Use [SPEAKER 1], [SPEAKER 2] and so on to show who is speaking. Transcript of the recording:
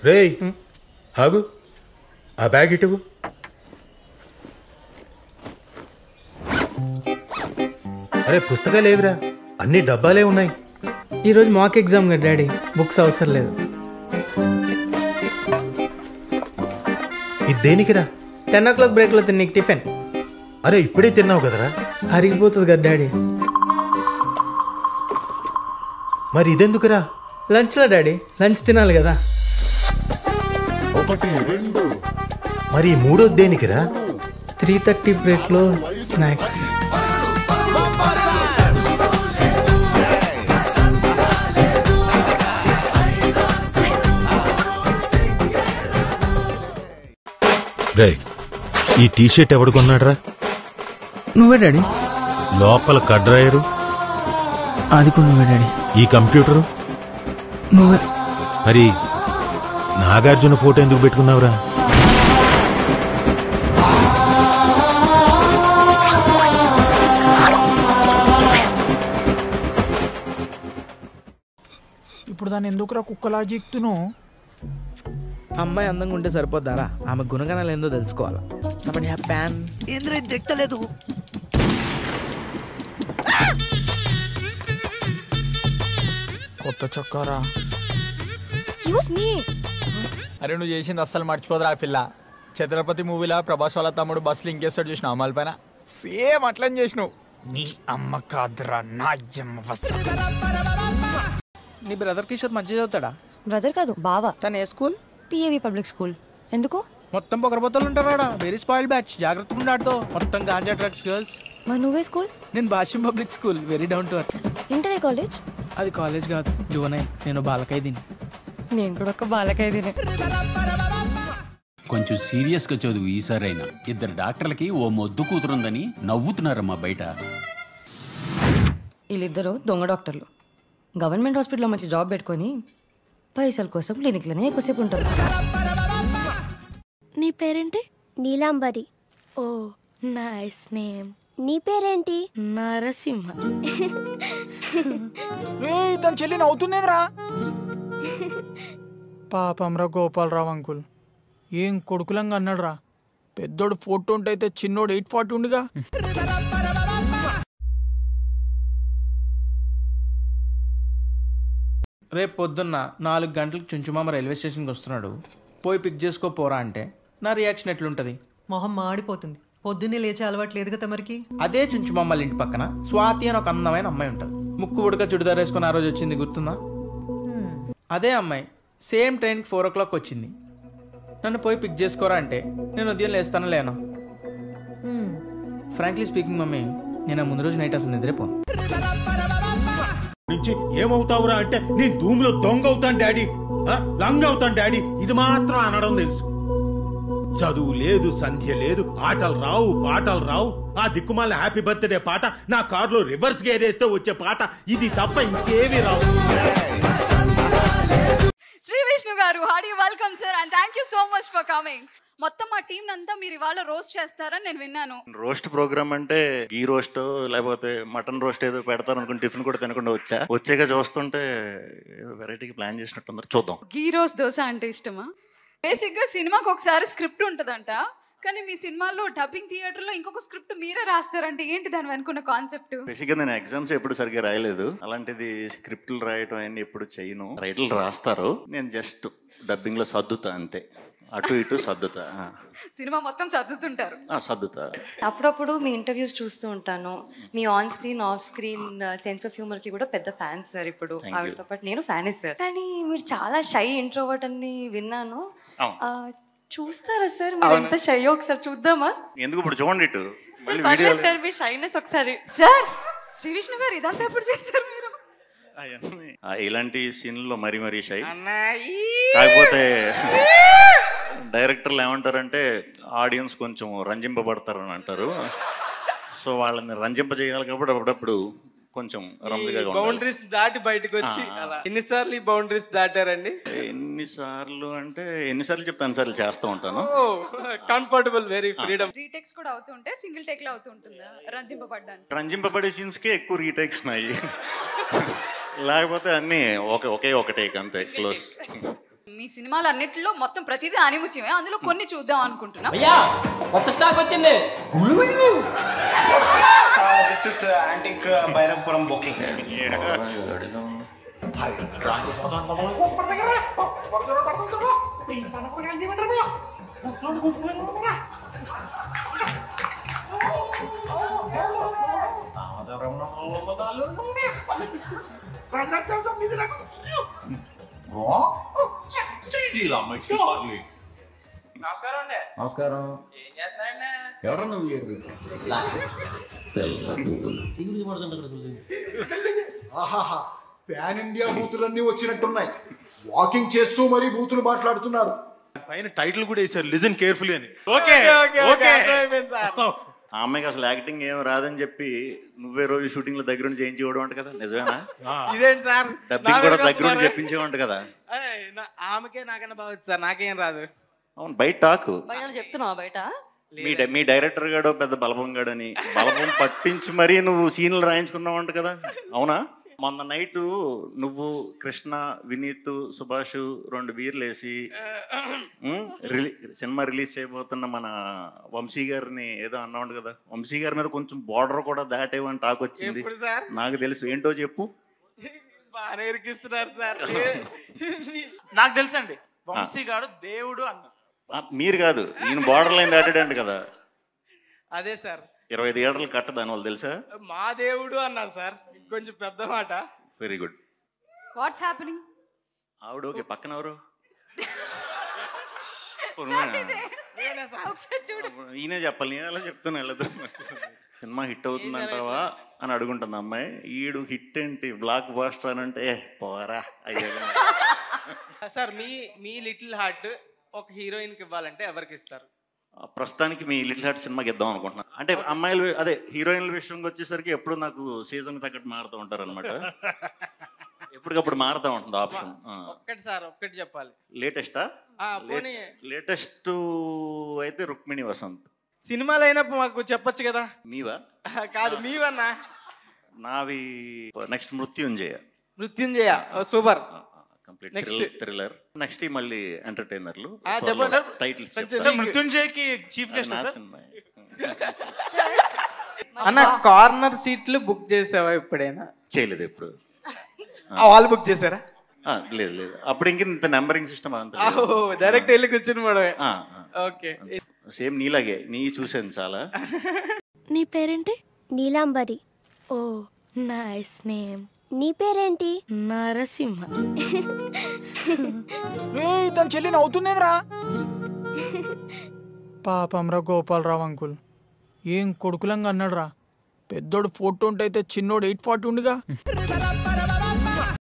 [SPEAKER 1] రేయ్ ఆగు, ఆ బ్యాగ్ ఇటువు. అరే పుస్తకాలు ఏవిరా, అన్ని డబ్బాలే ఉన్నాయి.
[SPEAKER 2] ఈరోజు మాక్ ఎగ్జామ్ కదా డాడీ, బుక్స్ అవసరం లేదు.
[SPEAKER 1] ఇది దేనికిరా?
[SPEAKER 2] 10 o'clock బ్రేక్లో తిన్న టిఫిన్.
[SPEAKER 1] అరే ఇప్పుడే తిన్నావు కదరా.
[SPEAKER 2] అరిగిపోతుంది కదా డాడీ.
[SPEAKER 1] మరి ఇదెందుకురా?
[SPEAKER 2] లంచ్లో డాడీ, లంచ్ తినాలి కదా.
[SPEAKER 1] మరి ఈ మూడోది దేనికిరా?
[SPEAKER 2] 3:30 బ్రేక్లో స్నాక్స్.
[SPEAKER 1] రే ఈ టీషర్ట్ ఎవడు కొన్నాడ్రా?
[SPEAKER 2] నువ్వే డాడీ.
[SPEAKER 1] లోపల కడ్రాయరు,
[SPEAKER 2] అది కూడా నువ్వే డాడీ.
[SPEAKER 1] ఈ కంప్యూటరు
[SPEAKER 2] నువ్వే.
[SPEAKER 1] మరి నాగార్జున ఫోటో ఎందుకు పెట్టుకున్నావురా?
[SPEAKER 3] ఇప్పుడు దాన్ని ఎందుకురా కుక్కలా జీక్తును?
[SPEAKER 4] అమ్మాయి అందంగా ఉంటే సరిపోద్దారా, ఆమె గుణగణాలు ఏందో తెలుసుకోవాలా. ప్యాన్ ఏంద్ర దిక్కలేదు.
[SPEAKER 3] కొత్త చొక్కారా.
[SPEAKER 5] Excuse me.
[SPEAKER 3] అరే నువ్వు చేసింది అస్సలు మర్చిపోదురా ఆ పిల్ల. ఛత్రపతి మూవీలో ప్రభాస్ వాళ్ళ తమ్ముడు బస్సులు ఇంకేస్తాడు చూసిన అమ్మాయిల పైన, సేమ్ అట్లని చేసినావు. నీ అమ్మ కాదురా నా అమ్మ.
[SPEAKER 4] నీ బ్రదర్ కిషోర్ మధ్య చదువుతాడా?
[SPEAKER 5] బ్రదర్ కాదు బావా.
[SPEAKER 4] తను ఏ స్కూల్?
[SPEAKER 5] పిఏవి public school. ఎందుకు?
[SPEAKER 4] మొత్తం పొగరబోతలు ఉంటారా, వెరీ స్పాయిల్డ్ బ్యాచ్. జాగ్రత్తగా ఉండాడుతో, మొత్తం గాంజా డ్రగ్స్ గర్ల్స్.
[SPEAKER 5] మరి నువ్వే స్కూల్?
[SPEAKER 4] నేను Bhashyam public school, very down to earth.
[SPEAKER 5] ఇంటరే కాలేజ్?
[SPEAKER 4] అది కాలేజ్ కాదు, జూనైన్. నేను బాలకైదిని.
[SPEAKER 5] నేను కూడా ఒక బాలకైదినే.
[SPEAKER 6] కొంచెం సీరియస్గా చదువు ఈసారైనా. 2 డాక్టర్లకి ఓ మొద్దు కూతురుందని నవ్వుతున్నారమ్మా బయట.
[SPEAKER 5] వీళ్ళిద్దరూ దొంగ డాక్టర్లు. గవర్నమెంట్ హాస్పిటల్లో మంచి జాబ్ పెట్టుకొని పైసల కోసం క్లినిక్లోనే ఎక్కువసేపు ఉంటారు.
[SPEAKER 7] నీ పేరేంటి?
[SPEAKER 8] నీలాంబరి.
[SPEAKER 7] ఓ నైస్ నేమ్.
[SPEAKER 8] నీ పేరేంటి?
[SPEAKER 7] నరసింహ.
[SPEAKER 3] తన చెల్లి నవ్వుతుందేంద్రా? పాపంరా గోపాలరావు అంకుల్, ఏం కొడుకులంగా అన్నాడు రా. పెద్దోడు 420 అయితే చిన్నోడు 840 ఉండిగా.
[SPEAKER 4] రేపు పొద్దున్న 4 గంటలకు చుంచుమామ రైల్వే స్టేషన్కి వస్తున్నాడు, పోయి పిక్ చేసుకోపోరా అంటే నా రియాక్షన్ ఎట్లుంటుంది?
[SPEAKER 2] మొహం మాడిపోతుంది. పొద్దున్నే లేచే అలవాటు లేదు కదా మరికి.
[SPEAKER 4] అదే చుంచుమామల ఇంటి పక్కన స్వాతి అని ఒక అందమైన అమ్మాయి ఉంటుంది. ముక్కు ఉడక చుడిదార్ వేసుకుని ఆ రోజు వచ్చింది గుర్తుందా? అదే అమ్మాయి సేమ్ ట్రైన్కి 4 o'clock వచ్చింది. నన్ను పోయి పిక్ చేసుకోరా అంటే నేను ఉదయం లేస్తాను లేనా? ఫ్రాంక్లీ స్పీకింగ్ మమ్మీ, నేను ఆ ముందు రోజు నైట్ అసలు నిద్రపోను.
[SPEAKER 1] నుంచి ఏమవుతావురా అంటే నేను ధూములో దొంగ అవుతాను డాడీ, లంగ్ అవుతాను డాడీ, ఇది మాత్రం అనడం తెలుసు. చదువు లేదు, సంధ్య లేదు, ఆటలు రావు, పాటలు రావు. ఆ దిక్కుమాల హ్యాపీ బర్త్డే పాట, నా కారులో రివర్స్ గేర్ వేస్తే వచ్చే పాట, ఇది తప్ప ఇంకేమీ రావు.
[SPEAKER 9] శ్రీ విష్ణు గారు, Hardy welcome sir and thank you so much for coming. మొత్తం మా టీం అంతా మీరు ఇవాళ రోస్ట్ చేస్తారని నేను విన్నాను.
[SPEAKER 10] రోస్ట్ ప్రోగ్రామ్ అంటే గీ రోస్ట్ లేకపోతే మటన్ రోస్ట్ ఏదో పెడతారు అనుకుని టిఫిన్ కూడా తినకుండా వచ్చాక చూస్తుంటే ఏదో వెరైటీకి ప్లాన్ చేసినట్టు. చూద్దాం.
[SPEAKER 9] గీ రోస్ట్ దోశ అంటే ఇష్టమా? బేసిక్గా సినిమాకి ఒకసారి స్క్రిప్ట్ ఉంటుందంట, కానీ మీ సినిమాలో డబ్బింగ్ థియేటర్లో ఇంకొక స్క్రిప్ట్ మీరే రాస్తారంటే ఏంటి దాని వెనుకున్న కాన్సెప్ట్?
[SPEAKER 10] బేసిక్గా నేను ఎగ్జామ్స్ ఎప్పుడు సరిగ్గా రాయలేదు, అలాంటిది స్క్రిప్ట్లు రాయటం అన్ని ఎప్పుడు చేయను. రైటర్లు రాస్తారు, నేను జస్ట్ డబ్బింగ్ లో సర్దుతా అంతే, అటు ఇటు సర్దుతా.
[SPEAKER 9] సినిమా మొత్తం సర్దుతుంటారు?
[SPEAKER 10] సర్దుతా.
[SPEAKER 5] అప్పుడప్పుడు మీ ఇంటర్వ్యూస్ చూస్తూ ఉంటాను. Me on screen off screen sense of humour కి కూడా పెద్ద ఫ్యాన్స్ సార్. ఇప్పుడు ఆవిడతో పాటు నేను ఫ్యానే సార్. కానీ మీరు చాలా షై ఇంట్రోవర్ట్ అని విన్నాను. చూస్తారా సార్ మీరు ఎంత షై? ఒకసారి చూద్దామా?
[SPEAKER 10] ఎందుకు ఇప్పుడు చూడండి ఇటు
[SPEAKER 5] సార్ మీ షైనెస్ ఒకసారి.
[SPEAKER 9] సార్ శ్రీ విష్ణు గారు ఇదంతా ఎప్పుడు చేశారు మీరు?
[SPEAKER 10] ఇలాంటి సీన్లలో మరీ మరీ షై. కాకపోతే డైరెక్టర్లు ఏమంటారంటే ఆడియన్స్ కొంచెం రంజింపబడతారని అంటారు. సో వాళ్ళని రంజింపజేయాలి కాబట్టి అప్పుడప్పుడు కొంచెం
[SPEAKER 4] బౌండరీస్ దాటి బయటకు వచ్చి అలా. ఎన్నిసార్లు ఈ బౌండరీస్ దాటారండి?
[SPEAKER 10] ఎన్నిసార్లు అంటే ఎన్నిసార్లు చెప్తే అన్నిసార్లు చేస్తూ ఉంటాను.
[SPEAKER 4] Comfortable, very freedom.
[SPEAKER 9] రీటేక్స్ కూడా అవుతుంటే సింగిల్ టేక్ లో అవుతుంటుందా రంజింపబడ్డానికి?
[SPEAKER 10] రంజింపబడే సీన్స్ కి ఎక్కువ రీటేక్స్ ఉన్నాయి, లేకపోతే అన్ని ఒకే ఒక టేక్ అంతే, క్లోజ్.
[SPEAKER 9] మీ సినిమాలు అన్నిటిలో మొత్తం ప్రతిదీ ఆనిముత్యమే, అందులో కొన్ని చూద్దాం అనుకుంటున్నా.
[SPEAKER 11] అయ్యా కొత్త స్టాక్ వచ్చింది.
[SPEAKER 12] This is antique Bairampuram booking.
[SPEAKER 13] నమస్కారం. ఎవరు నువ్వు? ఆహాహా, పాన్ ఇండియా బూతులన్నీ వచ్చినట్టున్నాయి. వాకింగ్ చేస్తూ మరీ బూతులు మాట్లాడుతున్నారు.
[SPEAKER 1] పైన టైటిల్ కూడా వేసారు, లిజన్ కేర్ఫుల్లీ అని.
[SPEAKER 10] ఆ అమ్మాయికి అసలు యాక్టింగ్ ఏం రాదని చెప్పి నువ్వే రోజు షూటింగ్ లో దగ్గర చేయించేవాడు అంట కదా, నిజమేనా?
[SPEAKER 4] ఇదేంటి సార్,
[SPEAKER 10] డబ్బింగ్ కూడా దగ్గర చేయించేవాడు కదా.
[SPEAKER 4] ఆమెకే నాకన్నా బాగా సార్, నాకేం రాదు.
[SPEAKER 10] అవును, బయట టాకు
[SPEAKER 5] చెప్తున్నావా బయట?
[SPEAKER 10] మీ డైరెక్టర్ గాడు పెద్ద బలపం గాడని బలపం పట్టించి మరీ నువ్వు సీన్లు రాయించుకున్నావు అంట కదా, అవునా? మొన్న నైట్ నువ్వు, కృష్ణ, వినీత్, సుభాష్ 2 బీర్లు వేసి సినిమా రిలీజ్ చేయబోతున్న మన వంశీ గారిని ఏదో అన్నావు కదా. వంశీ గారి మీద కొంచెం బార్డర్ కూడా దాటేవని టాక్ వచ్చింది. నాకు తెలుసు, ఏంటో చెప్పు.
[SPEAKER 4] బాగా ఇరికిస్తున్నారు సార్. నాకు తెలుసండి, వంశీ గారు దేవుడు అన్న.
[SPEAKER 10] మీరు కాదు, ఈయన బార్డర్ లైన్ దాటాడంట కదా.
[SPEAKER 4] అదే సార్,
[SPEAKER 10] 25 ఏళ్ళు కట్ట దాని వాళ్ళు తెలుసా?
[SPEAKER 4] మా దేవుడు అన్నారు సార్, కొంచెం పెద్ద మాట.
[SPEAKER 10] Very good.
[SPEAKER 9] What's happening?
[SPEAKER 10] ఆవిడ ఓకే, పక్కన ఎవరు? ఈయనే చెప్పాలి, నేను ఎలా చెప్తాను వెళ్ళదు. సినిమా హిట్ అవుతుందంటావా అని అడుగుంటుంది అమ్మాయి. ఈడు హిట్ ఏంటి, బ్లాక్ బాస్టర్ అని అంటే పోరా అయ్యా.
[SPEAKER 4] సార్ మీ లిటిల్ హార్ట్ ఒక హీరోయిన్కి ఇవ్వాలంటే ఎవరికి ఇస్తారు?
[SPEAKER 10] ప్రస్తుతానికి మీ లిటిల్ హార్ట్ సినిమాకి ఇద్దాం అనుకుంటున్నాను. అంటే అమ్మాయిలు అదే హీరోయిన్ల విషయంకి వచ్చేసరికి ఎప్పుడు నాకు సీజన్ తగ్గట్టు మారుతూ ఉంటారు అనమాట. ఎప్పటికప్పుడు మారుతూ ఉంటుంది ఆప్షన్.
[SPEAKER 4] ఒక్కటి సార్, ఒక్కటి చెప్పాలి.
[SPEAKER 10] లేటెస్టా? లేటెస్ట్ అయితే రుక్మిణి వసంత్.
[SPEAKER 4] సినిమాలు అయినప్పుడు మాకు చెప్పొచ్చు కదా.
[SPEAKER 10] మీవా?
[SPEAKER 4] కాదు, మీవన్నా.
[SPEAKER 10] నావి నెక్స్ట్ మృత్యుంజయ.
[SPEAKER 4] మృత్యుంజయ సూపర్.
[SPEAKER 10] Complete thriller. నెక్స్ట్ మళ్ళీ ఎంటర్టైనర్లు. టైటిల్స్
[SPEAKER 4] మృత్యుంజయకి చీఫ్ గెస్ట్ అన్న. కార్నర్ సీట్లు బుక్ చేసావా ఎప్పుడైనా?
[SPEAKER 10] చేయలేదు ఎప్పుడు.
[SPEAKER 4] వాళ్ళు బుక్ చేశారా?
[SPEAKER 10] లేదు లేదు, అప్పుడు ఇంత నెంబరింగ్ సిస్టమ్ అంతా
[SPEAKER 4] డైరెక్ట్ వెళ్ళి కూర్చుని పోవడమే. ఓకే,
[SPEAKER 10] సేమ్ నీలాగే, నీ చూసాను చాలా.
[SPEAKER 7] నీ పేరేంటి?
[SPEAKER 8] నీలాంబరి.
[SPEAKER 7] ఓ నైస్ నేమ్.
[SPEAKER 8] నీ పేరేంటి?
[SPEAKER 7] నరసింహ.
[SPEAKER 3] తన చెల్లి నవ్వుతుందేంద్రా? పాపంరా గోపాలరావు అంకుల్, ఏం కొడుకులంగా అన్నాడు రా. పెద్దోడు 420 అయితే చిన్నోడు 840 ఉండిగా.